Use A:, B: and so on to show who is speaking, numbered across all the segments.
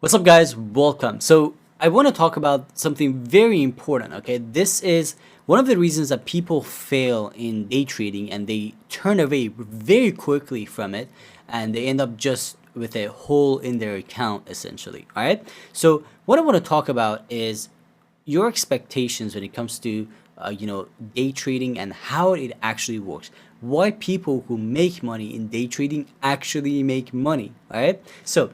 A: What's up, guys? Welcome. So I want to talk about something very important. Okay, this is one of the reasons that people fail in day trading and they turn away very quickly from it, and they end up just with a hole in their account essentially. All right, so what I want to talk about is your expectations when it comes to day trading and how it actually works, why people who make money in day trading actually make money. All right, so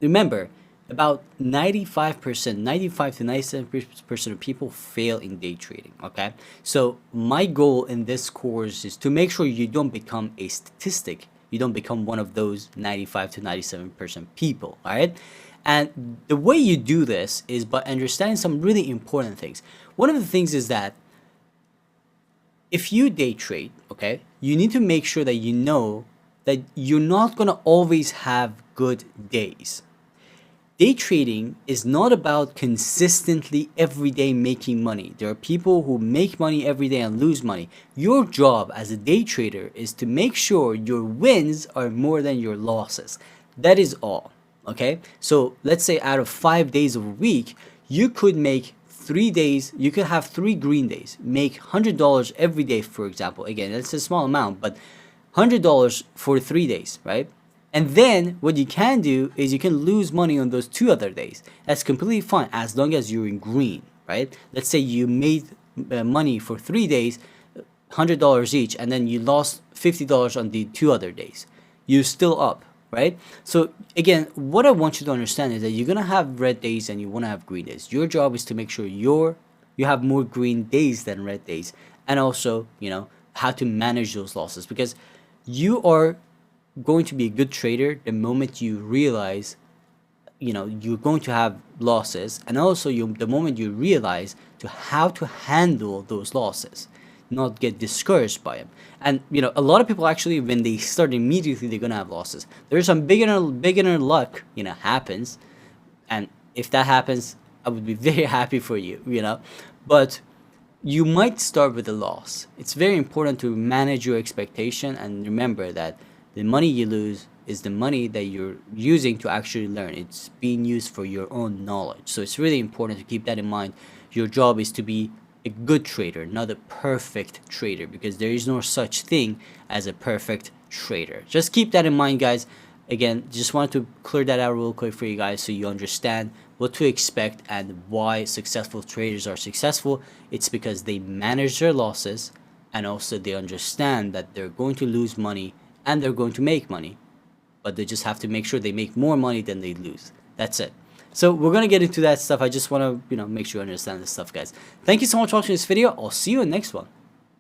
A: remember, about 95%, 95 to 97% of people fail in day trading. Okay, so my goal in this course is to make sure you don't become a statistic, you don't become one of those 95 to 97% people. All right, and the way you do this is by understanding some really important things. One of the things is that if you day trade, okay, you need to make sure that you know that you're not going to always have good days. Day trading is not about consistently every day making money. There are people who make money every day and lose money. Your job as a day trader is to make sure your wins are more than your losses. That is all. Okay, so let's say out of 5 days of a week, you could make 3 days, you could have 3 green days, make $100 every day, for example. Again, that's a small amount, but $100 for 3 days, right? And then what you can do is you can lose money on those 2 other days. That's completely fine as long as you're in green, right? Let's say you made money for 3 days, $100 each, and then you lost $50 on the 2 other days. You're still up, right? So again, what I want you to understand is that you're gonna have red days and you wanna have green days. Your job is to make sure you have more green days than red days, and also how to manage those losses, because you are going to be a good trader the moment you realize you're going to have losses, and also the moment you realize to how to handle those losses, not get discouraged by them. And a lot of people actually, when they start immediately, they're gonna have losses. There's some beginner luck happens, and if that happens, I would be very happy for you. But you might start with a loss. It's very important to manage your expectation and remember that the money you lose is the money that you're using to actually learn. It's being used for your own knowledge. So it's really important to keep that in mind. Your job is to be a good trader, not a perfect trader, because there is no such thing as a perfect trader. Just keep that in mind, guys. Again, just wanted to clear that out real quick for you guys so you understand what to expect and why successful traders are successful. It's because they manage their losses, and also they understand that they're going to lose money and they're going to make money, but they just have to make sure they make more money than they lose. That's it. So we're going to get into that stuff. I just want to make sure you understand this stuff, guys. Thank you so much for watching this video. I'll see you in the next one.